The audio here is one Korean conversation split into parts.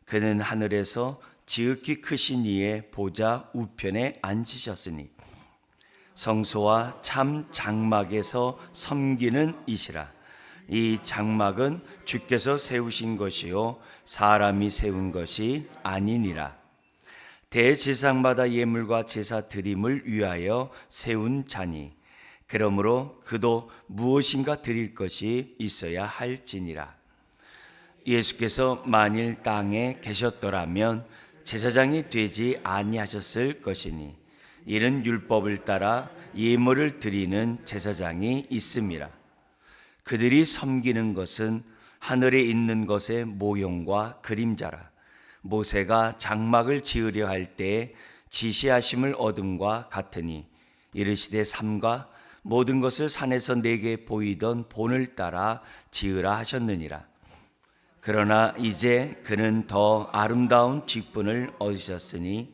그는 하늘에서 지극히 크신 이의 보좌 우편에 앉으셨으니 성소와 참 장막에서 섬기는 이시라. 이 장막은 주께서 세우신 것이요 사람이 세운 것이 아니니라. 대제사장마다 예물과 제사 드림을 위하여 세운 자니 그러므로 그도 무엇인가 드릴 것이 있어야 할지니라. 예수께서 만일 땅에 계셨더라면 제사장이 되지 아니하셨을 것이니 이는 율법을 따라 예물을 드리는 제사장이 있음이라. 그들이 섬기는 것은 하늘에 있는 것의 모형과 그림자라. 모세가 장막을 지으려 할 때에 지시하심을 얻음과 같으니 이르시되 삼가 모든 것을 산에서 내게 보이던 본을 따라 지으라 하셨느니라. 그러나 이제 그는 더 아름다운 직분을 얻으셨으니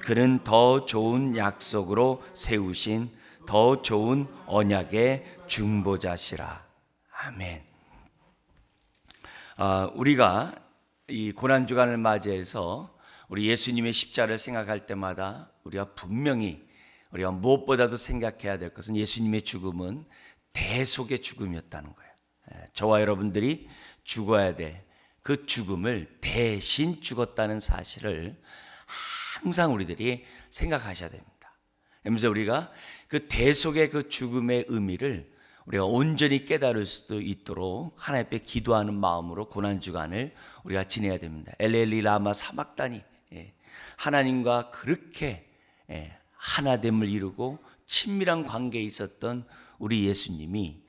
그는 더 좋은 약속으로 세우신 더 좋은 언약의 중보자시라. 아멘. 우리가 이 고난주간을 맞이해서 우리 예수님의 십자가를 생각할 때마다 우리가 분명히 우리가 무엇보다도 생각해야 될 것은 예수님의 죽음은 대속의 죽음이었다는 거예요. 저와 여러분들이 죽어야 될 그 죽음을 대신 죽었다는 사실을 항상 우리들이 생각하셔야 됩니다. 그래서 우리가 그 대속의 그 죽음의 의미를 우리가 온전히 깨달을 수도 있도록 하나님 앞에 기도하는 마음으로 고난주간을 우리가 지내야 됩니다. 엘레리 라마 사막다니, 하나님과 그렇게 하나됨을 이루고 친밀한 관계에 있었던 우리 예수님이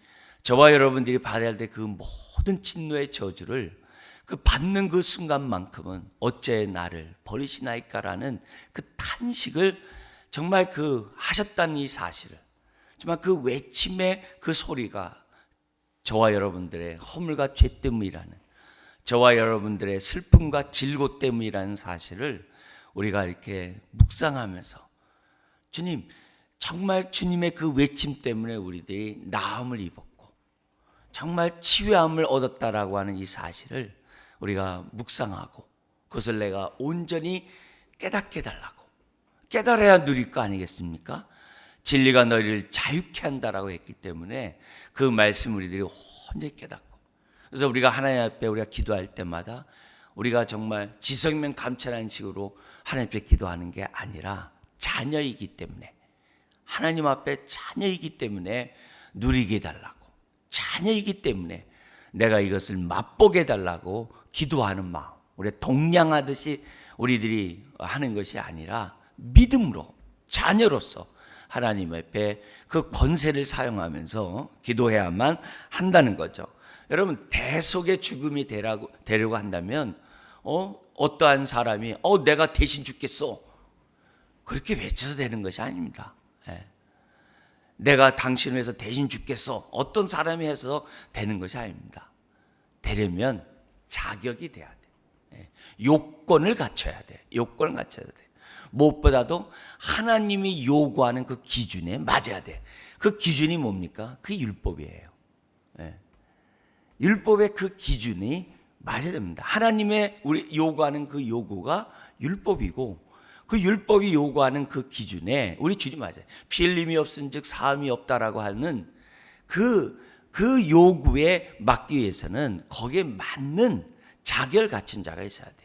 저와 여러분들이 받아야 될 그 모든 진노의 저주를 그 받는 그 순간만큼은 어째 나를 버리시나이까라는 그 탄식을 정말 그 하셨다는 이 사실을, 정말 그 외침의 그 소리가 저와 여러분들의 허물과 죄 때문이라는, 저와 여러분들의 슬픔과 질고 때문이라는 사실을 우리가 이렇게 묵상하면서 주님, 정말 주님의 그 외침 때문에 우리들이 나음을 입었고 정말 치유함을 얻었다라고 하는 이 사실을 우리가 묵상하고 그것을 내가 온전히 깨닫게 달라고, 깨달아야 누릴 거 아니겠습니까? 진리가 너희를 자유케 한다라고 했기 때문에 그 말씀 우리들이 온전히 깨닫고, 그래서 우리가 하나님 앞에 우리가 기도할 때마다 우리가 정말 지성면 감찰하는 식으로 하나님 앞에 기도하는 게 아니라 자녀이기 때문에, 하나님 앞에 자녀이기 때문에 누리게 해달라고, 자녀이기 때문에 내가 이것을 맛보게 해달라고 기도하는 마음, 우리 동냥하듯이 우리들이 하는 것이 아니라 믿음으로 자녀로서 하나님 앞에 그 권세를 사용하면서 기도해야만 한다는 거죠. 여러분, 대속의 죽음이 되려고 한다면 어떠한 사람이 내가 대신 죽겠어 그렇게 외쳐서 되는 것이 아닙니다. 내가 당신을 위해서 대신 죽겠어 어떤 사람이 해서 되는 것이 아닙니다. 되려면 자격이 돼야 돼. 요건을 갖춰야 돼. 요건을 갖춰야 돼. 무엇보다도 하나님이 요구하는 그 기준에 맞아야 돼. 그 기준이 뭡니까? 그 율법이에요. 율법의 그 기준이 맞아야 됩니다. 하나님의 우리 요구하는 그 요구가 율법이고, 그 율법이 요구하는 그 기준에 우리 주님 맞아요. 피 흘림이 없은즉 사함이 없다라고 하는 그 요구에 맞기 위해서는 거기에 맞는 자격을 갖춘 자가 있어야 돼요.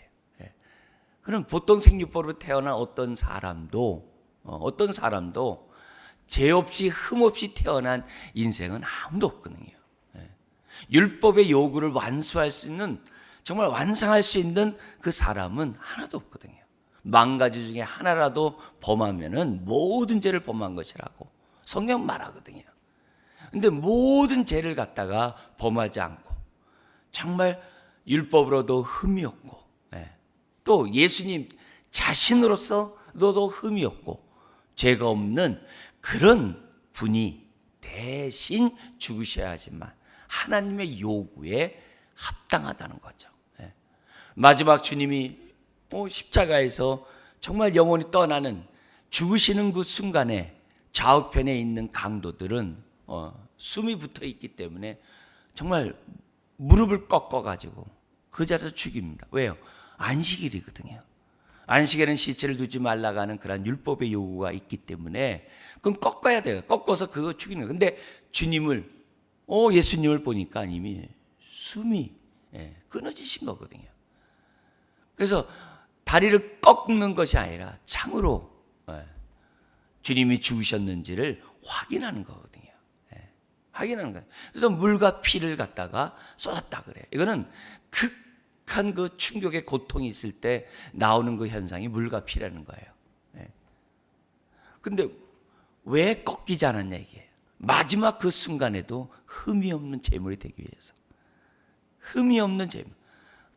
그럼 보통 생육법으로 태어난 어떤 사람도 죄 없이 흠 없이 태어난 인생은 아무도 없거든요. 율법의 요구를 완수할 수 있는, 정말 완성할 수 있는 그 사람은 하나도 없거든요. 만 가지 중에 하나라도 범하면은 모든 죄를 범한 것이라고 성경 말하거든요. 근데 모든 죄를 갖다가 범하지 않고 정말 율법으로도 흠이 없고, 또 예수님 자신으로서도 흠이 없고 죄가 없는 그런 분이 대신 죽으셔야 하지만 하나님의 요구에 합당하다는 거죠. 마지막 주님이 십자가에서 정말 영원히 떠나는 죽으시는 그 순간에 좌우편에 있는 강도들은 숨이 붙어 있기 때문에 정말 무릎을 꺾어 가지고 그 자리에서 죽입니다. 왜요? 안식일이거든요. 안식에는 시체를 두지 말라고 하는 그런 율법의 요구가 있기 때문에 그건 꺾어야 돼요. 꺾어서 그거 죽이는 거예요. 근데 주님을 예수님을 보니까 이미 숨이 끊어지신 거거든요. 그래서 다리를 꺾는 것이 아니라 참으로 주님이 죽으셨는지를 확인하는 거거든요. 확인하는 거예요. 그래서 물과 피를 갖다가 쏟았다 그래요. 이거는 극한 그 충격의 고통이 있을 때 나오는 그 현상이 물과 피라는 거예요. 근데 왜 꺾이지 않았냐 이게. 마지막 그 순간에도 흠이 없는 제물이 되기 위해서. 흠이 없는 제물.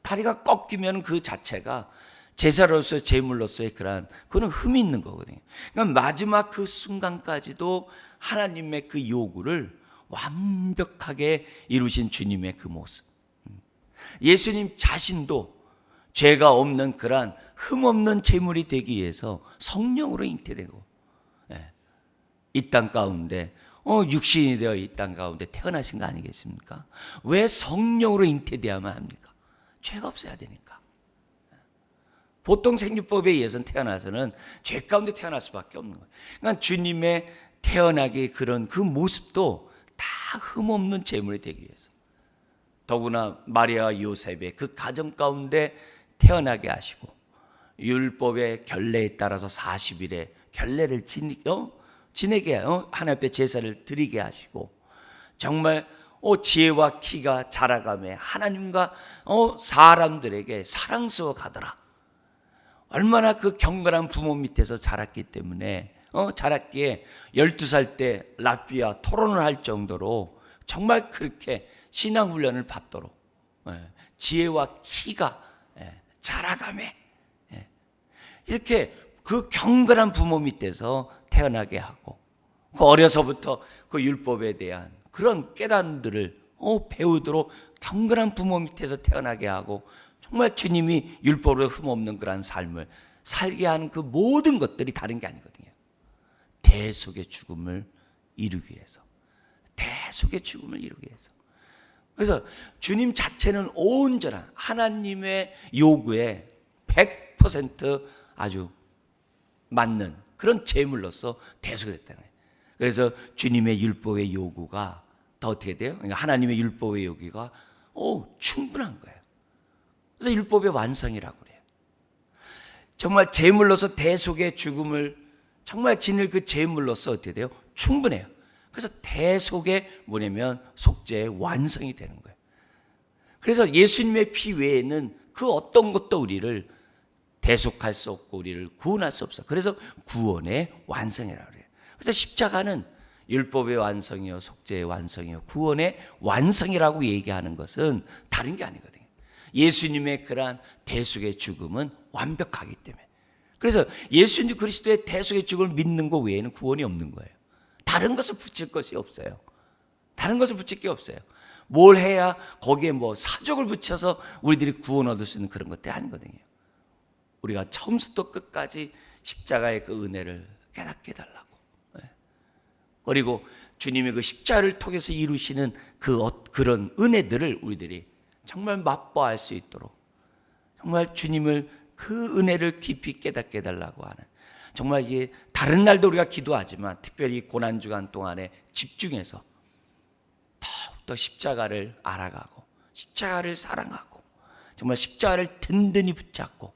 다리가 꺾이면 그 자체가 제사로서 제물로서의 그거는 흠이 있는 거거든요. 그러니까 마지막 그 순간까지도 하나님의 그 요구를 완벽하게 이루신 주님의 그 모습. 예수님 자신도 죄가 없는 그러한 흠 없는 제물이 되기 위해서 성령으로 잉태되고 이 땅 가운데 육신이 되어 이 땅 가운데 태어나신 거 아니겠습니까? 왜 성령으로 잉태되어야만 합니까? 죄가 없어야 되니까. 보통 생육법에 의해서는 태어나서는 죄 가운데 태어날 수밖에 없는 거예요. 그러니까 주님의 태어나기 그런 그 모습도 다 흠없는 제물이 되기 위해서. 더구나 마리아와 요셉의 그 가정 가운데 태어나게 하시고 율법의 결례에 따라서 40일에 결례를 지내게 하나님 앞에 제사를 드리게 하시고 정말 지혜와 키가 자라가며 하나님과 사람들에게 사랑스러워 가더라. 얼마나 그 경건한 부모 밑에서 자랐기 때문에 자랐기에 12살 때 랍비와 토론을 할 정도로 정말 그렇게 신앙훈련을 받도록 지혜와 키가 자라가며 이렇게 그 경건한 부모 밑에서 태어나게 하고 어려서부터 그 율법에 대한 그런 깨달음들을 배우도록 경건한 부모 밑에서 태어나게 하고 정말 주님이 율법으로 흠없는 그런 삶을 살게 하는 그 모든 것들이 다른 게 아니거든요. 대속의 죽음을 이루기 위해서. 대속의 죽음을 이루기 위해서. 그래서 주님 자체는 온전한 하나님의 요구에 100% 아주 맞는 그런 제물로서 대속이 됐다는 거예요. 그래서 주님의 율법의 요구가 더 어떻게 돼요? 그러니까 하나님의 율법의 요구가 충분한 거예요. 그래서 율법의 완성이라고 그래요. 정말 제물로서 대속의 죽음을 정말 지닐 그 제물로서 어떻게 돼요? 충분해요. 그래서 대속의 뭐냐면 속죄의 완성이 되는 거예요. 그래서 예수님의 피 외에는 그 어떤 것도 우리를 대속할 수 없고 우리를 구원할 수 없어. 그래서 구원의 완성이라고 그래요. 그래서 십자가는 율법의 완성이요, 속죄의 완성이요, 구원의 완성이라고 얘기하는 것은 다른 게 아니거든요. 예수님의 그러한 대속의 죽음은 완벽하기 때문에. 그래서 예수님 그리스도의 대속의 죽음을 믿는 것 외에는 구원이 없는 거예요. 다른 것을 붙일 것이 없어요. 다른 것을 붙일 게 없어요. 뭘 해야 거기에 사족을 붙여서 우리들이 구원 얻을 수 있는 그런 것들이 아니거든요. 우리가 처음부터 끝까지 십자가의 그 은혜를 깨닫게 해달라고. 그리고 주님의 그 십자가를 통해서 이루시는 그런 은혜들을 우리들이 정말 맛보아할 수 있도록 정말 주님을 그 은혜를 깊이 깨닫게 해달라고 하는 정말 이게 다른 날도 우리가 기도하지만 특별히 고난주간 동안에 집중해서 더욱더 십자가를 알아가고 십자가를 사랑하고 정말 십자가를 든든히 붙잡고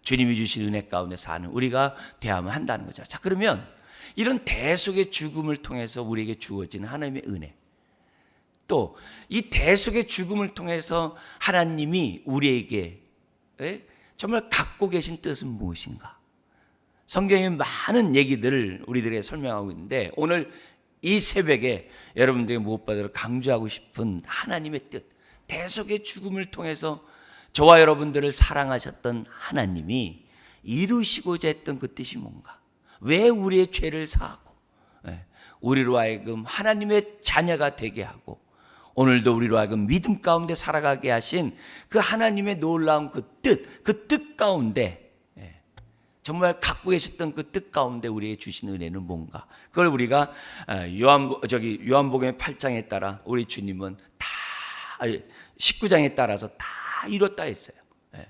주님이 주신 은혜 가운데 사는 우리가 되어야만 한다는 거죠. 자, 그러면 이런 대속의 죽음을 통해서 우리에게 주어진 하나님의 은혜, 또 이 대속의 죽음을 통해서 하나님이 우리에게 정말 갖고 계신 뜻은 무엇인가? 성경에 많은 얘기들을 우리들에게 설명하고 있는데 오늘 이 새벽에 여러분들에게 무엇보다도 강조하고 싶은 하나님의 뜻, 대속의 죽음을 통해서 저와 여러분들을 사랑하셨던 하나님이 이루시고자 했던 그 뜻이 뭔가? 왜 우리의 죄를 사하고 우리로 하여금 하나님의 자녀가 되게 하고 오늘도 우리로 하여금 믿음 가운데 살아가게 하신 그 하나님의 놀라운 그 뜻 가운데 정말 갖고 계셨던 그 뜻 가운데 우리에게 주신 은혜는 뭔가? 그걸 우리가 요한복음의 8장에 따라 우리 주님은 다 19장에 따라서 다 이뤘다 했어요. 예.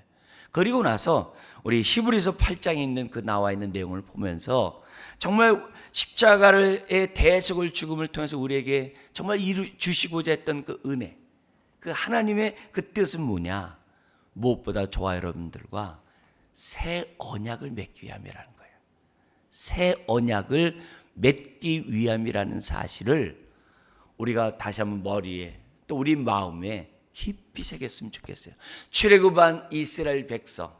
그리고 나서 우리 히브리서 8장에 있는 그 나와 있는 내용을 보면서 정말 십자가의 대속을 죽음을 통해서 우리에게 정말 주시고자 했던 그 은혜, 그 하나님의 그 뜻은 뭐냐? 무엇보다 저와 여러분들과 새 언약을 맺기 위함이라는 거예요. 새 언약을 맺기 위함이라는 사실을 우리가 다시 한번 머리에 또 우리 마음에 깊이 새겼으면 좋겠어요. 출애굽한 이스라엘 백성,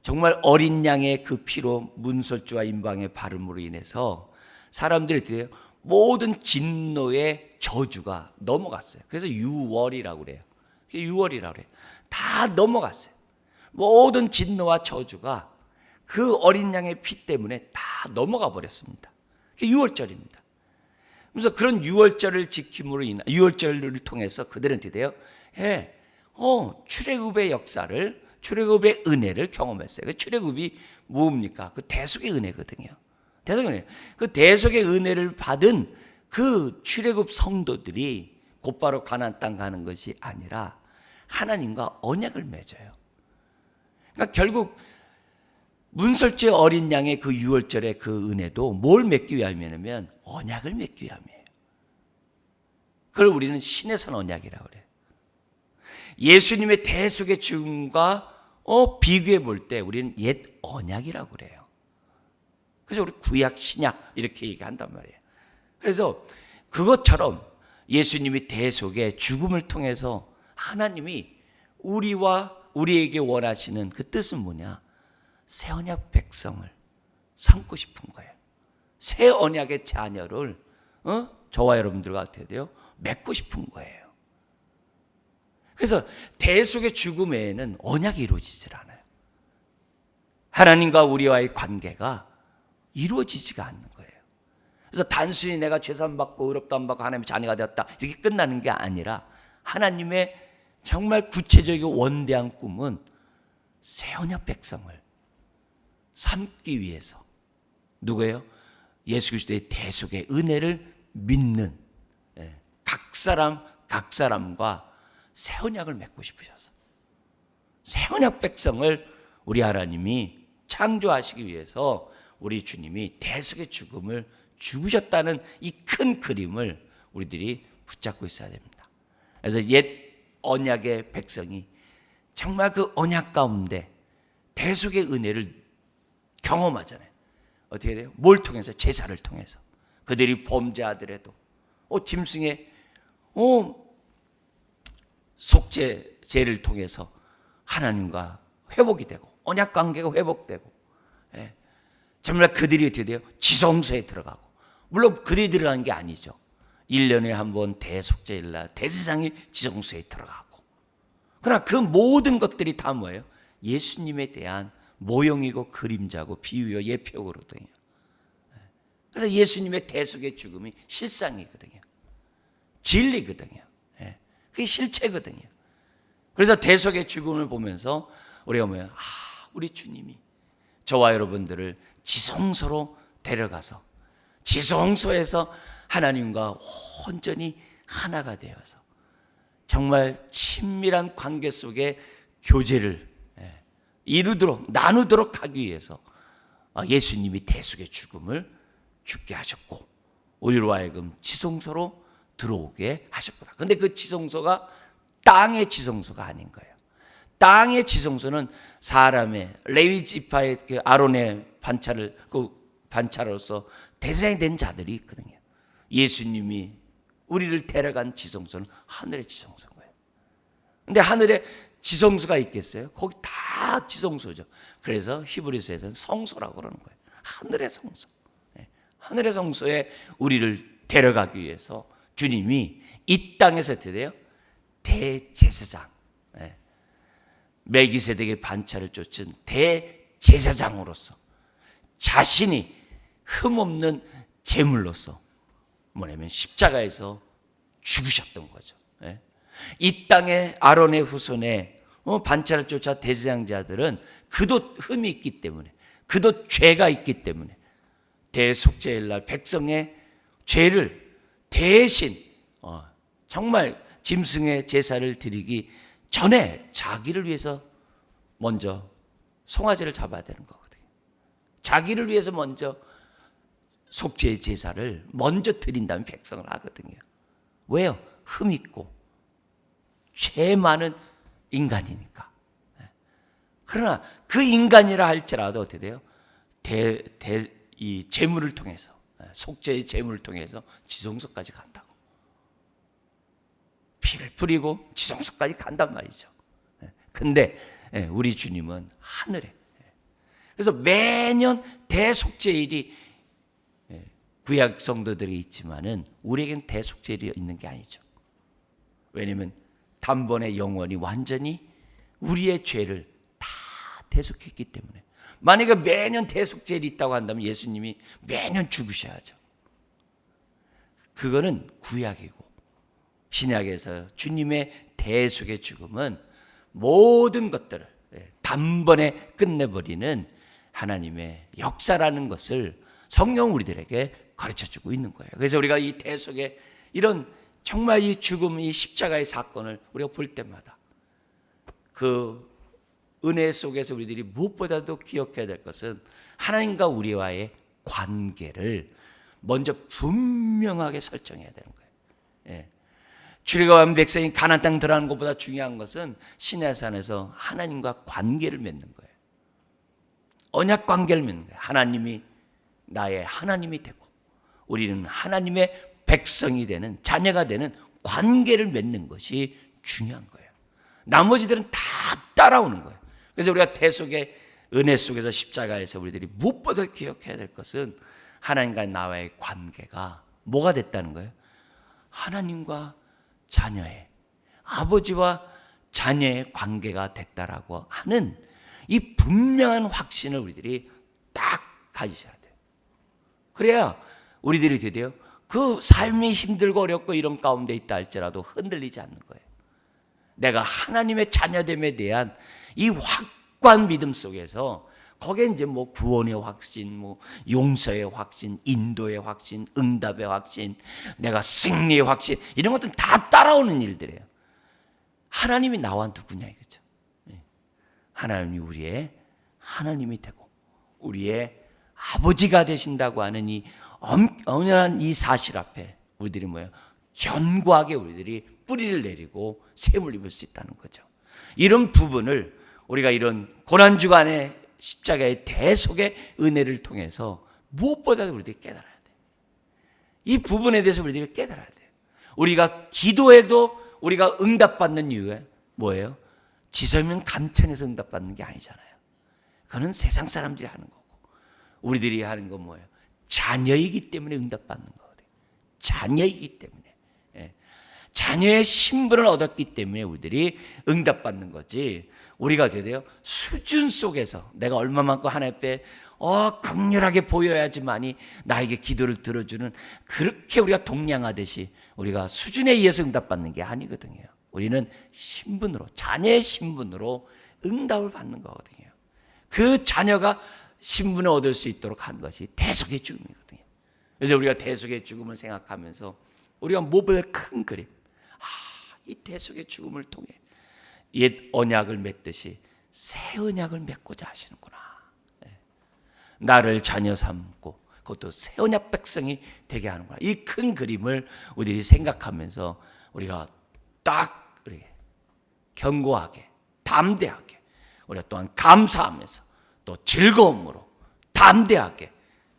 정말 어린 양의 그 피로 문설주와 임방의 바름으로 인해서 사람들이 모든 진노의 저주가 넘어갔어요. 그래서 유월이라고 그래요. 유월이라고 그래요. 다 넘어갔어요. 모든 진노와 저주가 그 어린 양의 피 때문에 다 넘어가 버렸습니다. 그게 유월절입니다. 그래서 그런 유월절을 지킴으로 인한 유월절을 통해서 그들은 어떻게 돼요? 출애굽의 역사를, 출애굽의 은혜를 경험했어요. 그 출애굽이 뭡니까? 그 대속의 은혜거든요. 대속의 은혜. 그 대속의 은혜를 받은 그 출애굽 성도들이 곧바로 가나안 땅 가는 것이 아니라 하나님과 언약을 맺어요. 그러니까 결국 문설주의 어린 양의 그 유월절의 그 은혜도 뭘 맺기 위함이냐면 언약을 맺기 위함이에요. 그걸 우리는 신의 선 언약이라고 그래요. 예수님의 대속의 죽음과 비교해 볼 때 우리는 옛 언약이라고 그래요. 그래서 우리 구약 신약 이렇게 얘기한단 말이에요. 그래서 그것처럼 예수님이 대속의 죽음을 통해서 하나님이 우리에게 원하시는 그 뜻은 뭐냐? 새 언약 백성을 삼고 싶은 거예요. 새 언약의 자녀를 저와 여러분들과 어떻게 돼요? 맺고 싶은 거예요. 그래서 대속의 죽음 외에는 언약이 이루어지질 않아요. 하나님과 우리와의 관계가 이루어지지가 않는 거예요. 그래서 단순히 내가 죄산받고 의롭다 안 받고 하나님의 자녀가 되었다 이렇게 끝나는 게 아니라 하나님의 정말 구체적이고 원대한 꿈은 새 언약 백성을 삼기 위해서 누구예요? 예수 그리스도의 대속의 은혜를 믿는 각 사람과 새 언약을 맺고 싶으셔서 새 언약 백성을 우리 하나님이 창조하시기 위해서 우리 주님이 대속의 죽음을 죽으셨다는 이 큰 그림을 우리들이 붙잡고 있어야 됩니다. 그래서 옛 언약의 백성이 정말 그 언약 가운데 대속의 은혜를 경험하잖아요. 어떻게 돼요? 뭘 통해서? 제사를 통해서. 그들이 범죄하더라도 짐승의 속죄제를 통해서 하나님과 회복이 되고 언약 관계가 회복되고 정말 그들이 어떻게 돼요? 지성소에 들어가고 물론 그들이 들어간 게 아니죠. 1년에 한 번 대속죄일날 대제사장이 지성소에 들어가고 그러나 그 모든 것들이 다 뭐예요? 예수님에 대한 모형이고 그림자고 비유요 예표거든요. 그래서 예수님의 대속의 죽음이 실상이거든요. 진리거든요. 그게 실체거든요. 그래서 대속의 죽음을 보면서 우리가 뭐예요? 우리 주님이 저와 여러분들을 지성소로 데려가서 지성소에서 하나님과 온전히 하나가 되어서 정말 친밀한 관계 속에 교제를 이루도록 나누도록 하기 위해서 예수님이 대속의 죽음을 죽게 하셨고 우리로 하여금 지성소로 들어오게 하셨구나. 그런데 그 지성소가 땅의 지성소가 아닌 거예요. 땅의 지성소는 사람의 레위 지파의 그 아론의 반차로서 대상이 된 자들이 있거든요. 예수님이 우리를 데려간 지성소는 하늘의 지성소인 거예요. 그런데 하늘에 지성소가 있겠어요? 거기 다 지성소죠. 그래서 히브리서에서는 성소라고 그러는 거예요. 하늘의 성소. 하늘의 성소에 우리를 데려가기 위해서 주님이 이 땅에서 어떻게 돼요? 대제사장. 멜기세덱의 반차를 쫓은 대제사장으로서 자신이 흠없는 제물로서 뭐냐면 십자가에서 죽으셨던 거죠. 이 땅의 아론의 후손의 반차를 쫓아 대제사장자들은 그도 흠이 있기 때문에 그도 죄가 있기 때문에 대속죄일날 백성의 죄를 대신 정말 짐승의 제사를 드리기 전에 자기를 위해서 먼저 송아지를 잡아야 되는 거거든요. 자기를 위해서 먼저 속죄의 제사를 먼저 드린 다음에 백성을 하거든요. 왜요? 흠 있고 죄 많은 인간이니까. 그러나 그 인간이라 할지라도 어떻게 돼요? 이 제물을 통해서, 속죄의 제물을 통해서 지성소까지 간다고. 피를 뿌리고 지성소까지 간단 말이죠. 근데 우리 주님은 하늘에. 그래서 매년 대속죄일이 구약 성도들이 있지만은 우리에게는 대속죄일이 있는 게 아니죠. 왜냐하면 단번에 영원히 완전히 우리의 죄를 다 대속했기 때문에. 만약에 매년 대속죄일이 있다고 한다면 예수님이 매년 죽으셔야죠. 그거는 구약이고, 신약에서 주님의 대속의 죽음은 모든 것들을 단번에 끝내버리는 하나님의 역사라는 것을 성경 우리들에게 가르쳐주고 있는 거예요. 그래서 우리가 이 대속의 이런 정말 이 죽음, 이 십자가의 사건을 우리가 볼 때마다 그 은혜 속에서 우리들이 무엇보다도 기억해야 될 것은 하나님과 우리와의 관계를 먼저 분명하게 설정해야 되는 거예요. 출애굽한 백성이 가나안 땅 들어가는 것보다 중요한 것은 시내산에서 하나님과 관계를 맺는 거예요. 언약 관계를 맺는 거예요. 하나님이 나의 하나님이 되고 우리는 하나님의 백성이 되는, 자녀가 되는 관계를 맺는 것이 중요한 거예요. 나머지들은 다 따라오는 거예요. 그래서 우리가 대속의 은혜 속에서 십자가에서 우리들이 무엇보다 기억해야 될 것은 하나님과 나와의 관계가 뭐가 됐다는 거예요? 하나님과 자녀의, 아버지와 자녀의 관계가 됐다라고 하는 이 분명한 확신을 우리들이 딱 가지셔야 돼요. 그래야 우리들이 드디어 그 삶이 힘들고 어렵고 이런 가운데 있다 할지라도 흔들리지 않는 거예요. 내가 하나님의 자녀됨에 대한 이 확고한 믿음 속에서 거기에 이제 뭐 구원의 확신, 뭐 용서의 확신, 인도의 확신, 응답의 확신, 내가 승리의 확신, 이런 것들은 다 따라오는 일들이에요. 하나님이 나와 누구냐 이거죠. 하나님이 우리의 하나님이 되고 우리의 아버지가 되신다고 하는 이 엄연한 이 사실 앞에 우리들이 뭐예요? 견고하게 우리들이 뿌리를 내리고 샘을 입을 수 있다는 거죠. 이런 부분을 우리가 이런 고난주간의 십자가의 대속의 은혜를 통해서 무엇보다도 우리들이 깨달아야 돼요. 이 부분에 대해서 우리들이 깨달아야 돼요. 우리가 기도해도 우리가 응답받는 이유가 뭐예요? 지성이면 감천에서 응답받는 게 아니잖아요. 그거는 세상 사람들이 하는 거고 우리들이 하는 건 뭐예요? 자녀이기 때문에 응답받는 거거든요. 자녀이기 때문에. 자녀의 신분을 얻었기 때문에 우리들이 응답받는 거지. 우리가 돼요 수준 속에서 내가 얼마만큼 하나님 앞에 강렬하게 보여야지만이 나에게 기도를 들어주는, 그렇게 우리가 동량하듯이 우리가 수준에 의해서 응답받는 게 아니거든요. 우리는 신분으로, 자녀의 신분으로 응답을 받는 거거든요. 그 자녀가 신분을 얻을 수 있도록 한 것이 대속의 죽음이거든요. 그래서 우리가 대속의 죽음을 생각하면서 우리가 무엇보다 큰 그림, 이 대속의 죽음을 통해 옛 언약을 맺듯이 새 언약을 맺고자 하시는구나. 나를 자녀 삼고 그것도 새 언약 백성이 되게 하는구나. 이 큰 그림을 우리들이 생각하면서 우리가 딱 견고하게, 담대하게, 우리가 또한 감사하면서 또 즐거움으로 담대하게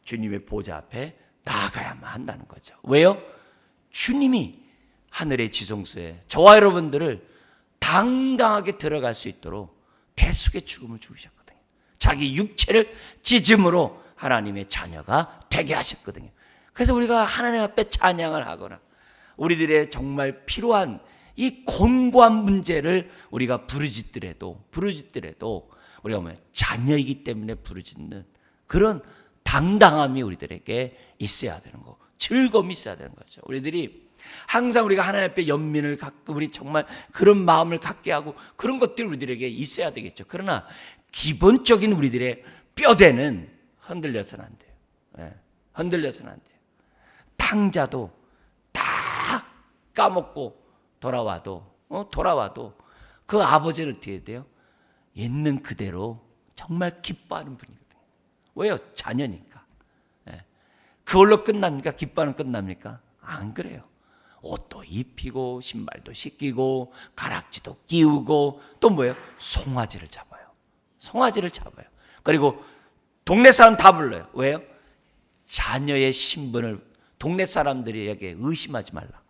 주님의 보좌 앞에 나아가야만 한다는 거죠. 왜요? 주님이 하늘의 지성소에 저와 여러분들을 당당하게 들어갈 수 있도록 대속의 죽음을 죽으셨거든요. 자기 육체를 찢음으로 하나님의 자녀가 되게 하셨거든요. 그래서 우리가 하나님 앞에 찬양을 하거나 우리들의 정말 필요한 이 곤고한 문제를 우리가 부르짖더라도 우리가 뭐예요? 자녀이기 때문에 부르짖는 그런 당당함이 우리들에게 있어야 되는 거, 즐거움이 있어야 되는 거죠. 우리들이 항상 우리가 하나님 앞에 연민을 갖고 우리 정말 그런 마음을 갖게 하고 그런 것들이 우리들에게 있어야 되겠죠. 그러나 기본적인 우리들의 뼈대는 흔들려서는 안 돼요. 흔들려서는 안 돼요. 탕자도 다 까먹고 돌아와도 그 아버지는 어떻게 돼요? 있는 그대로 정말 기뻐하는 분이거든요. 왜요? 자녀니까. 그걸로 끝납니까? 기뻐하는 끝납니까? 안 그래요. 옷도 입히고 신발도 씻기고 가락지도 끼우고 또 뭐예요? 송아지를 잡아요. 송아지를 잡아요. 그리고 동네 사람 다 불러요. 왜요? 자녀의 신분을 동네 사람들에게 의심하지 말라고.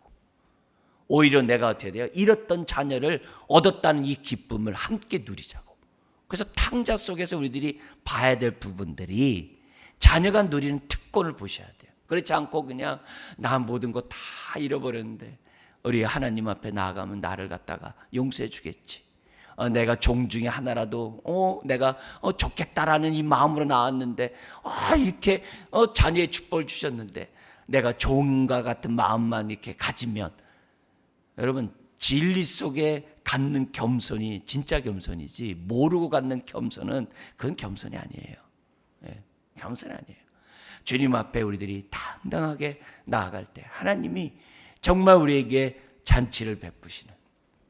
오히려 내가 어떻게 돼요? 잃었던 자녀를 얻었다는 이 기쁨을 함께 누리자고. 그래서 탕자 속에서 우리들이 봐야 될 부분들이 자녀가 누리는 특권을 보셔야 돼요. 그렇지 않고 그냥 나 모든 거 다 잃어버렸는데 우리 하나님 앞에 나아가면 나를 갖다가 용서해 주겠지. 내가 종 중에 하나라도 내가 좋겠다라는 이 마음으로 나왔는데 이렇게 자녀의 축복을 주셨는데 내가 종과 같은 마음만 이렇게 가지면, 여러분 진리 속에 갖는 겸손이 진짜 겸손이지 모르고 갖는 겸손은 그건 겸손이 아니에요. 겸손이 아니에요. 주님 앞에 우리들이 당당하게 나아갈 때 하나님이 정말 우리에게 잔치를 베푸시는,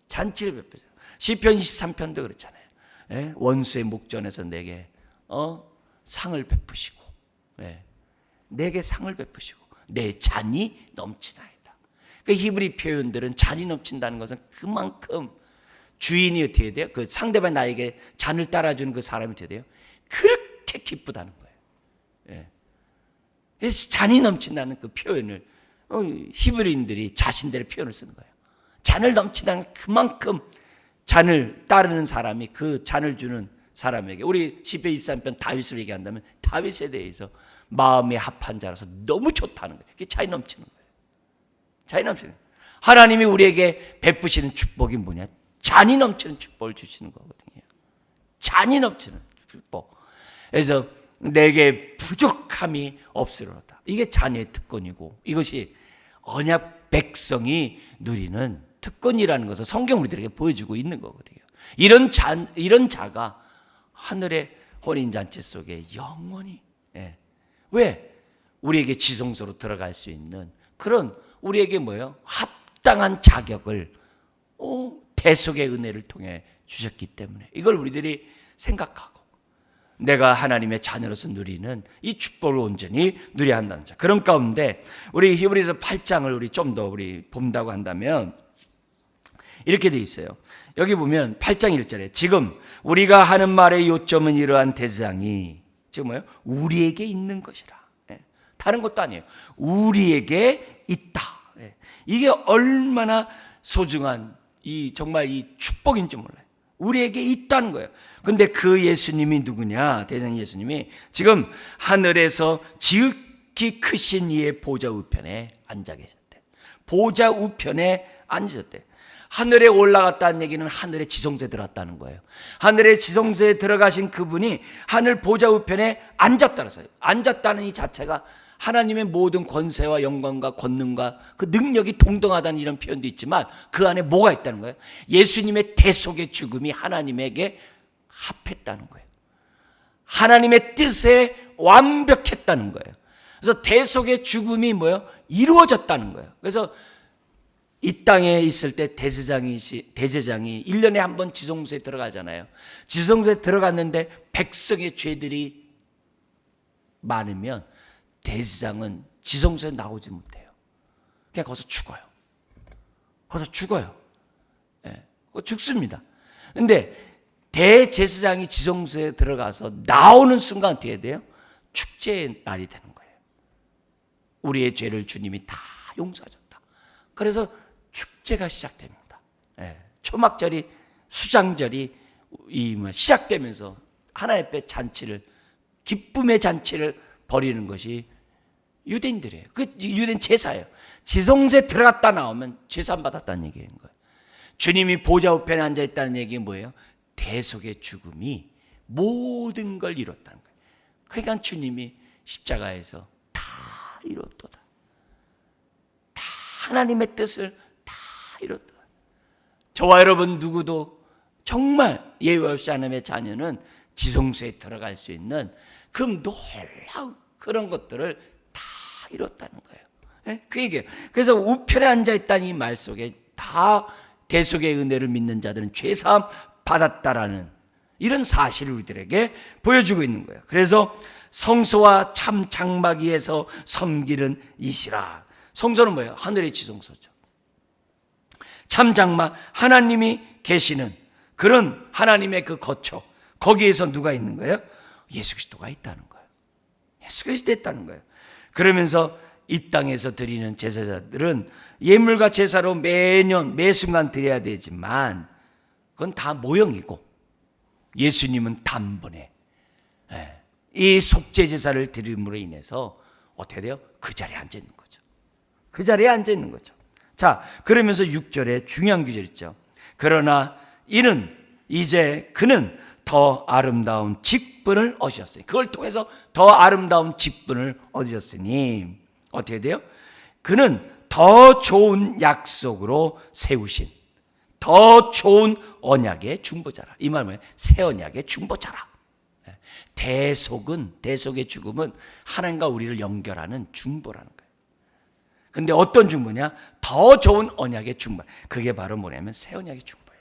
잔치를 베푸세요. 시편 23편도 그렇잖아요. 원수의 목전에서 내게 상을 베푸시고, 내게 상을 베푸시고 내 잔이 넘치나이다. 그 히브리 표현들은 잔이 넘친다는 것은 그만큼 주인이 어떻게 돼요? 그 상대방 나에게 잔을 따라주는 그 사람이 어떻게 돼요? 그렇게 기쁘다는 거예요. 그래서 잔이 넘친다는 그 표현을 히브리인들이 자신들의 표현을 쓰는 거예요. 잔을 넘친다는 그만큼 잔을 따르는 사람이 그 잔을 주는 사람에게, 우리 시편 23편 다윗을 얘기한다면 다윗에 대해서 마음에 합한 자라서 너무 좋다는 거예요. 그게 잔이 넘치는 거예요. 잔이 넘치는 거예요. 하나님이 우리에게 베푸시는 축복이 뭐냐? 잔이 넘치는 축복을 주시는 거거든요. 잔이 넘치는 축복. 그래서 내게 부족함이 없으리로다. 이게 자녀의 특권이고 이것이 언약 백성이 누리는 특권이라는 것을 성경 우리들에게 보여주고 있는 거거든요. 이런 자가 하늘의 혼인잔치 속에 영원히, 왜? 우리에게 지성소로 들어갈 수 있는 그런 우리에게 뭐예요? 합당한 자격을 대속의 은혜를 통해 주셨기 때문에 이걸 우리들이 생각하고 내가 하나님의 자녀로서 누리는 이 축복을 온전히 누려야 한다는 자. 그런 가운데 우리 히브리서 8장을 우리 좀 더 우리 본다고 한다면 이렇게 돼 있어요. 여기 보면 8장 1절에 지금 우리가 하는 말의 요점은 이러한 대상이 지금 뭐예요? 우리에게 있는 것이라. 다른 것도 아니에요. 우리에게 있다. 이게 얼마나 소중한 정말 이 축복인지 몰라요. 우리에게 있다는 거예요. 근데 그 예수님이 누구냐? 대상 예수님이 지금 하늘에서 지극히 크신 이의 보좌 우편에 앉아 계셨대. 보좌 우편에 앉으셨대. 하늘에 올라갔다는 얘기는 하늘의 지성소에 들어갔다는 거예요. 하늘의 지성소에 들어가신 그분이 하늘 보좌 우편에 앉았다라서요. 앉았다는 이 자체가 하나님의 모든 권세와 영광과 권능과 그 능력이 동등하다는 이런 표현도 있지만 그 안에 뭐가 있다는 거예요? 예수님의 대속의 죽음이 하나님에게 합했다는 거예요. 하나님의 뜻에 완벽했다는 거예요. 그래서 대속의 죽음이 뭐예요? 이루어졌다는 거예요. 그래서 이 땅에 있을 때 대제장이 1년에 한 번 지성소에 들어가잖아요. 지성소에 들어갔는데 백성의 죄들이 많으면 대제장은 지성소에 나오지 못해요. 그냥 거기서 죽어요. 거기서 죽어요. 죽습니다. 근데 대제사장이 지성소에 들어가서 나오는 순간 어떻게 돼요? 축제의 날이 되는 거예요. 우리의 죄를 주님이 다 용서하셨다. 그래서 축제가 시작됩니다. 초막절이, 수장절이 시작되면서 하나님 앞에 잔치를, 기쁨의 잔치를 벌이는 것이 유대인들이에요. 그 유대인 제사예요. 지성소에 들어갔다 나오면 죄산 받았다는 얘기인 거예요. 주님이 보좌 우편에 앉아 있다는 얘기는 뭐예요? 대속의 죽음이 모든 걸 이뤘다는 거예요. 그러니까 주님이 십자가에서 다 이뤘도다. 다 하나님의 뜻을 다 이뤘도다. 저와 여러분 누구도 정말 예외 없이 하나님의 자녀는 지성소에 들어갈 수 있는 그 놀라운 그런 것들을 다 이뤘다는 거예요. 그 얘기예요. 그래서 우편에 앉아있다는 이 말 속에 다 대속의 은혜를 믿는 자들은 죄사함 받았다라는 이런 사실을 우리들에게 보여주고 있는 거예요. 그래서 성소와 참 장막 위에서 섬기는 이시라. 성소는 뭐예요? 하늘의 지성소죠. 참 장막, 하나님이 계시는 그런 하나님의 그 거처, 거기에서 누가 있는 거예요? 예수 그리스도가 있다는 거예요. 예수 그리스도 있다는 거예요. 그러면서 이 땅에서 드리는 제사자들은 예물과 제사로 매년 매순간 드려야 되지만 그건 다 모형이고 예수님은 단번에 이 속죄 제사를 드림으로 인해서 어떻게 돼요? 그 자리에 앉아 있는 거죠. 그 자리에 앉아 있는 거죠. 자, 그러면서 6절에 중요한 구절 있죠. 그러나 이는 이제 그는 더 아름다운 직분을 얻으셨으니, 그걸 통해서 더 아름다운 직분을 얻으셨으니 어떻게 돼요? 그는 더 좋은 약속으로 세우신 더 좋은 언약의 중보자라. 이 말은 뭐예요? 새 언약의 중보자라. 대속의 죽음은 하나님과 우리를 연결하는 중보라는 거예요. 근데 어떤 중보냐? 더 좋은 언약의 중보. 그게 바로 뭐냐면 새 언약의 중보예요.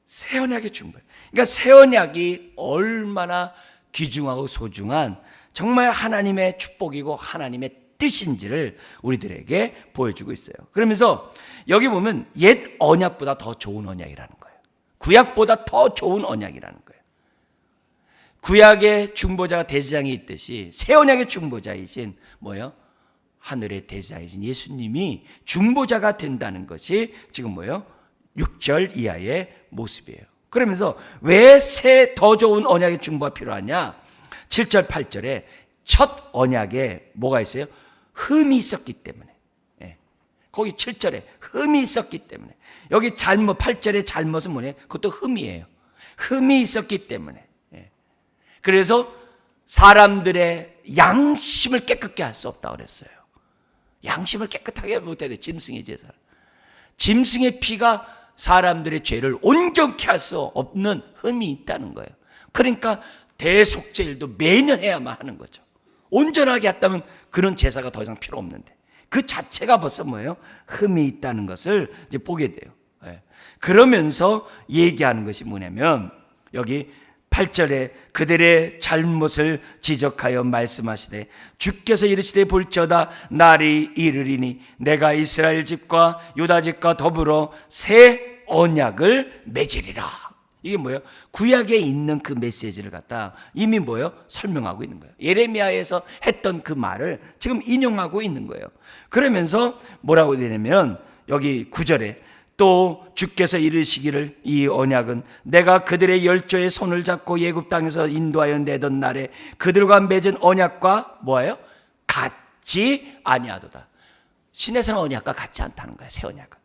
새 언약의 중보예요. 그러니까 새 언약이 얼마나 귀중하고 소중한 정말 하나님의 축복이고 하나님의 뜻인지를 우리들에게 보여주고 있어요. 그러면서 여기 보면 옛 언약보다 더 좋은 언약이라는 거예요. 구약보다 더 좋은 언약이라는 거예요. 구약의 중보자가 대제사장이 있듯이 새 언약의 중보자이신 뭐예요? 하늘의 대제사장이신 예수님이 중보자가 된다는 것이 지금 뭐예요? 6절 이하의 모습이에요. 그러면서 왜 새 더 좋은 언약의 중보가 필요하냐? 7절 8절에 첫 언약에 뭐가 있어요? 흠이 있었기 때문에. 거기 7절에 흠이 있었기 때문에. 여기 잘못 8절의 잘못은 뭐냐? 그것도 흠이에요. 흠이 있었기 때문에. 그래서 사람들의 양심을 깨끗게 할 수 없다고 그랬어요. 양심을 깨끗하게 못해야 돼. 짐승의 제사를. 짐승의 피가 사람들의 죄를 온전케 할 수 없는 흠이 있다는 거예요. 그러니까 대속제일도 매년 해야만 하는 거죠. 온전하게 했다면 그런 제사가 더 이상 필요 없는데 그 자체가 벌써 뭐예요? 흠이 있다는 것을 이제 보게 돼요. 그러면서 얘기하는 것이 뭐냐면 여기 8절에 그들의 잘못을 지적하여 말씀하시되 주께서 이르시되 볼지어다 날이 이르리니 내가 이스라엘 집과 유다 집과 더불어 새 언약을 맺으리라. 이게 뭐예요? 구약에 있는 그 메시지를 갖다 이미 뭐예요? 설명하고 있는 거예요. 예레미야에서 했던 그 말을 지금 인용하고 있는 거예요. 그러면서 뭐라고 되냐면 여기 9절에 또 주께서 이르시기를 이 언약은 내가 그들의 열조의 손을 잡고 애굽 땅에서 인도하여 내던 날에 그들과 맺은 언약과 뭐예요? 같지 아니하도다. 신의 언약과 같지 않다는 거예요. 새 언약은.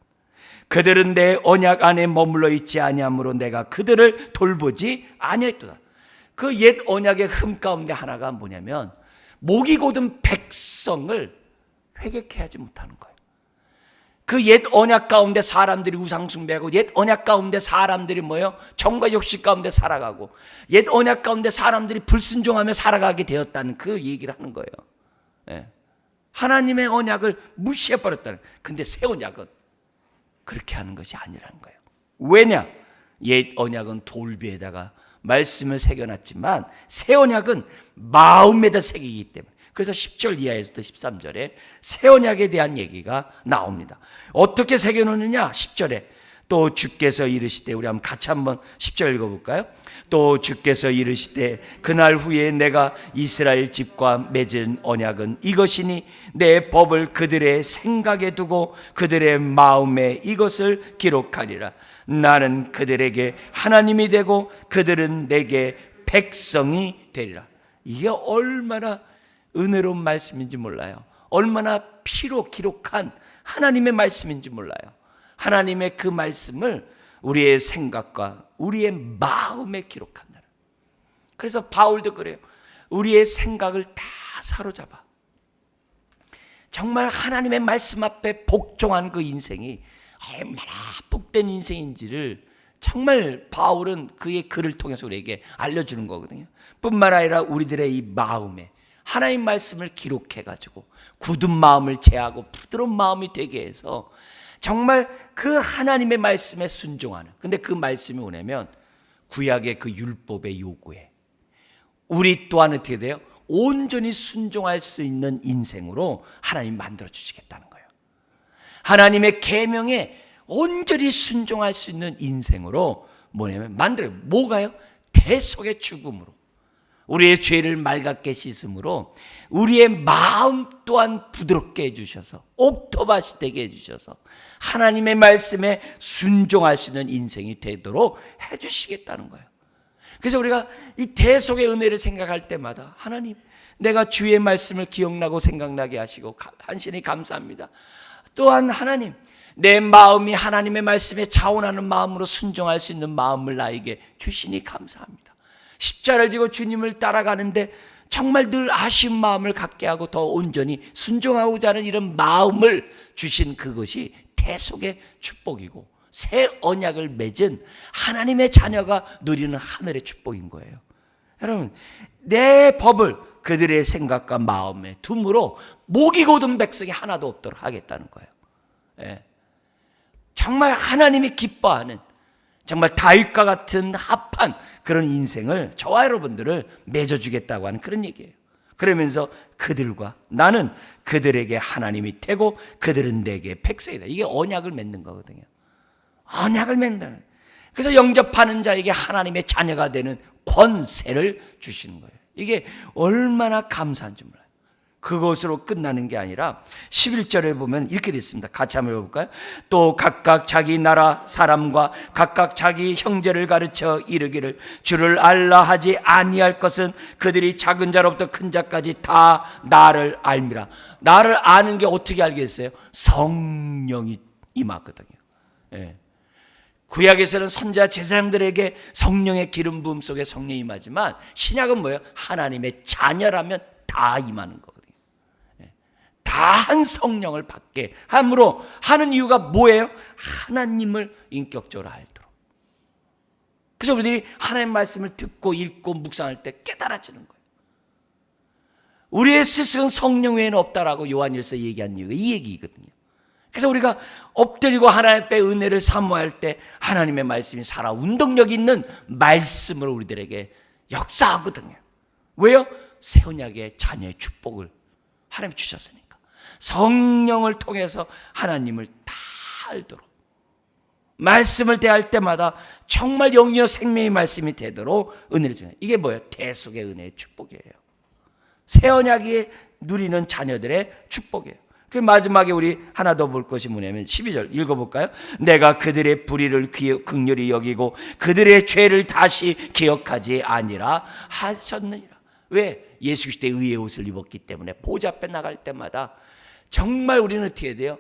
그들은 내 언약 안에 머물러 있지 아니하므로 내가 그들을 돌보지 아니했도다. 그 옛 언약의 흠 가운데 하나가 뭐냐면 목이 곧은 백성을 회개케 하지 못하는 거예요. 그 옛 언약 가운데 사람들이 우상 숭배하고 옛 언약 가운데 사람들이 뭐예요? 정과 욕심 가운데 살아가고 옛 언약 가운데 사람들이 불순종하며 살아가게 되었다는 그 얘기를 하는 거예요. 하나님의 언약을 무시해버렸다는. 근데 새 언약은 그렇게 하는 것이 아니라는 거예요. 왜냐? 옛 언약은 돌비에다가 말씀을 새겨놨지만 새 언약은 마음에다 새기기 때문에. 그래서 10절 이하에서부터 13절에 새 언약에 대한 얘기가 나옵니다. 어떻게 새겨놓느냐? 10절에 또 주께서 이르시되, 우리 한번 같이 한번 10절 읽어볼까요? 또 주께서 이르시되 그날 후에 내가 이스라엘 집과 맺은 언약은 이것이니 내 법을 그들의 생각에 두고 그들의 마음에 이것을 기록하리라. 나는 그들에게 하나님이 되고 그들은 내게 백성이 되리라. 이게 얼마나 은혜로운 말씀인지 몰라요. 얼마나 피로 기록한 하나님의 말씀인지 몰라요. 하나님의 그 말씀을 우리의 생각과 우리의 마음에 기록한다. 그래서 바울도 그래요. 우리의 생각을 다 사로잡아. 정말 하나님의 말씀 앞에 복종한 그 인생이 얼마나 복된 인생인지를 정말 바울은 그의 글을 통해서 우리에게 알려주는 거거든요. 뿐만 아니라 우리들의 이 마음에 하나님 말씀을 기록해가지고 굳은 마음을 제하고 부드러운 마음이 되게 해서 정말 그 하나님의 말씀에 순종하는, 근데 그 말씀이 뭐냐면 구약의 그 율법의 요구에 우리 또한 어떻게 돼요? 온전히 순종할 수 있는 인생으로 하나님 만들어 주시겠다는 거예요. 하나님의 계명에 온전히 순종할 수 있는 인생으로 뭐냐면 만들어요. 뭐가요? 대속의 죽음으로, 우리의 죄를 맑게 씻음으로 우리의 마음 또한 부드럽게 해주셔서 옥토밭이 되게 해주셔서 하나님의 말씀에 순종할 수 있는 인생이 되도록 해주시겠다는 거예요. 그래서 우리가 이 대속의 은혜를 생각할 때마다 하나님, 내가 주의 말씀을 기억나고 생각나게 하시고 한신히 감사합니다. 또한 하나님, 내 마음이 하나님의 말씀에 자원하는 마음으로 순종할 수 있는 마음을 나에게 주시니 감사합니다. 십자가를 지고 주님을 따라가는데 정말 늘 아쉬운 마음을 갖게 하고 더 온전히 순종하고자 하는 이런 마음을 주신 그것이 대속의 축복이고 새 언약을 맺은 하나님의 자녀가 누리는 하늘의 축복인 거예요. 여러분, 내 법을 그들의 생각과 마음에 둠으로 목이 곧은 백성이 하나도 없도록 하겠다는 거예요. 예. 정말 하나님이 기뻐하는, 정말 다윗과 같은 합한 그런 인생을 저와 여러분들을 맺어주겠다고 하는 그런 얘기예요. 그러면서 그들과 나는 그들에게 하나님이 되고 그들은 내게 백성이다. 이게 언약을 맺는 거거든요. 언약을 맺는다는. 그래서 영접하는 자에게 하나님의 자녀가 되는 권세를 주시는 거예요. 이게 얼마나 감사한지 몰라요. 그것으로 끝나는 게 아니라 11절에 보면 이렇게 되어 있습니다. 같이 한번 읽어볼까요? 또 각각 자기 나라 사람과 각각 자기 형제를 가르쳐 이르기를 주를 알라 하지 아니할 것은 그들이 작은 자로부터 큰 자까지 다 나를 알미라. 나를 아는 게 어떻게 알겠어요? 성령이 임하거든요. 예. 구약에서는 선지자 제사장들에게 성령의 기름 부음 속에 성령이 임하지만 신약은 뭐예요? 하나님의 자녀라면 다 임하는 거거든요. 다한 성령을 받게 함으로 하는 이유가 뭐예요? 하나님을 인격적으로 알도록. 그래서 우리들이 하나님의 말씀을 듣고 읽고 묵상할 때 깨달아지는 거예요. 우리의 스승은 성령 외에는 없다라고 요한일서 얘기한 이유가 이 얘기거든요. 그래서 우리가 엎드리고 하나님의 은혜를 사모할 때 하나님의 말씀이 살아 운동력 있는 말씀으로 우리들에게 역사하거든요. 왜요? 새 언약의 자녀의 축복을 하나님 주셨으니까. 성령을 통해서 하나님을 다 알도록 말씀을 대할 때마다 정말 영이요 생명의 말씀이 되도록 은혜를 주는, 이게 뭐예요? 대속의 은혜의 축복이에요. 새 언약이 누리는 자녀들의 축복이에요. 그 마지막에 우리 하나 더 볼 것이 뭐냐면 12절 읽어볼까요? 내가 그들의 불의를 긍휼히 여기고 그들의 죄를 다시 기억하지 아니라 하셨느니라. 왜? 예수 그리스도의 의의 옷을 입었기 때문에 보좌 앞에 나갈 때마다 정말 우리는 어떻게 해야 돼요?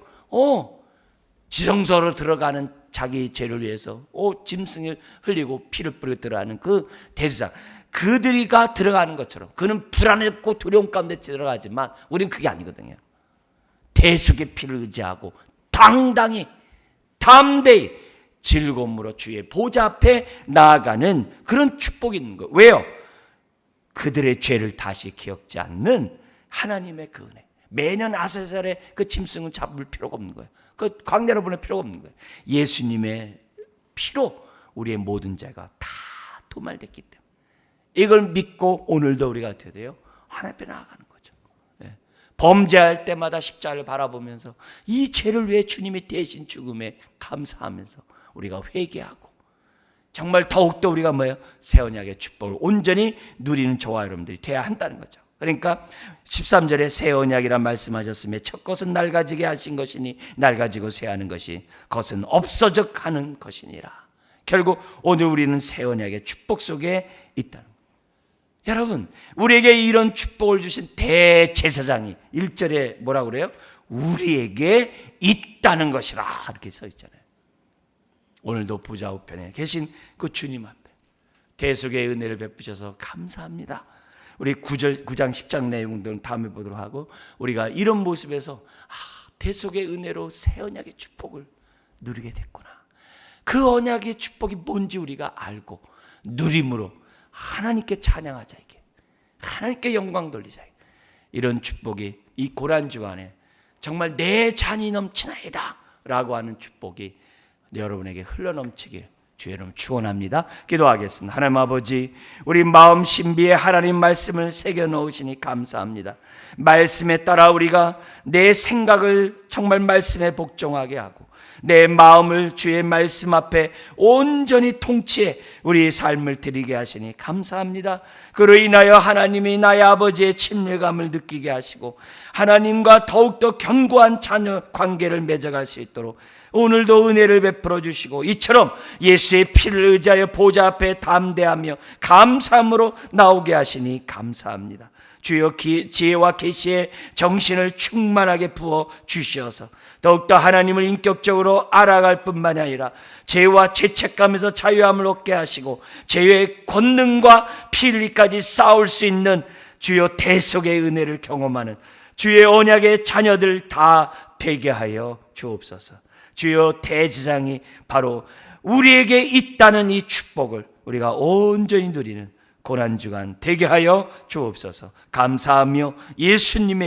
지성소로 들어가는 자기 죄를 위해서 짐승을 흘리고 피를 뿌리고 들어가는 그 대제사장, 그들이가 들어가는 것처럼 그는 불안했고 두려움 가운데 들어가지만 우리는 그게 아니거든요. 대속의 피를 의지하고 당당히 담대히 즐거움으로 주의 보좌 앞에 나아가는 그런 축복이 있는 거예요. 왜요? 그들의 죄를 다시 기억지 않는 하나님의 그 은혜. 매년 아세살에 그 짐승을 잡을 필요가 없는 거예요. 그 광야로 보낼 필요가 없는 거예요. 예수님의 피로 우리의 모든 죄가 다 도말됐기 때문에 이걸 믿고 오늘도 우리가 어떻게 돼요? 하나님 앞에 나아가는 거죠. 네. 범죄할 때마다 십자가를 바라보면서 이 죄를 위해 주님이 대신 죽음에 감사하면서 우리가 회개하고 정말 더욱더 우리가 뭐예요? 새 언약의 축복을 온전히 누리는 저와 여러분들이 되어야 한다는 거죠. 그러니까 13절에 새 언약이라 말씀하셨으며 첫 것은 낡아지게 하신 것이니 낡아지고 쇠하는 것이 것은 없어져 가는 것이니라. 결국 오늘 우리는 새 언약의 축복 속에 있다는 거예요. 여러분, 우리에게 이런 축복을 주신 대제사장이 1절에 뭐라고 그래요? 우리에게 있다는 것이라 이렇게 써 있잖아요. 오늘도 보좌 우편에 계신 그 주님 앞에 대속의 은혜를 베푸셔서 감사합니다. 우리 9장 10장 내용들은 다음에 보도록 하고 우리가 이런 모습에서 대속의 은혜로 새 언약의 축복을 누리게 됐구나. 그 언약의 축복이 뭔지 우리가 알고 누림으로 하나님께 찬양하자, 이게 하나님께 영광 돌리자. 이런 축복이 이 고난주간에 정말 내 잔이 넘치나이다 라고 하는 축복이 여러분에게 흘러넘치길 주의 이름 축원합니다. 기도하겠습니다. 하나님 아버지, 우리 마음 신비에 하나님 말씀을 새겨 넣으시니 감사합니다. 말씀에 따라 우리가 내 생각을 정말 말씀에 복종하게 하고 내 마음을 주의 말씀 앞에 온전히 통치해 우리의 삶을 드리게 하시니 감사합니다. 그로 인하여 하나님이 나의 아버지의 친밀감을 느끼게 하시고 하나님과 더욱더 견고한 자녀 관계를 맺어갈 수 있도록 오늘도 은혜를 베풀어 주시고 이처럼 예수의 피를 의지하여 보좌 앞에 담대하며 감사함으로 나오게 하시니 감사합니다. 주여 지혜와 계시의 정신을 충만하게 부어 주시어서 더욱더 하나님을 인격적으로 알아갈 뿐만 아니라 죄와 죄책감에서 자유함을 얻게 하시고 죄의 권능과 필리까지 싸울 수 있는 주여 대속의 은혜를 경험하는 주의 언약의 자녀들 다 되게 하여 주옵소서. 주여 대지상이 바로 우리에게 있다는 이 축복을 우리가 온전히 누리는 고난주간 되게 하여 주옵소서. 감사하며 예수님의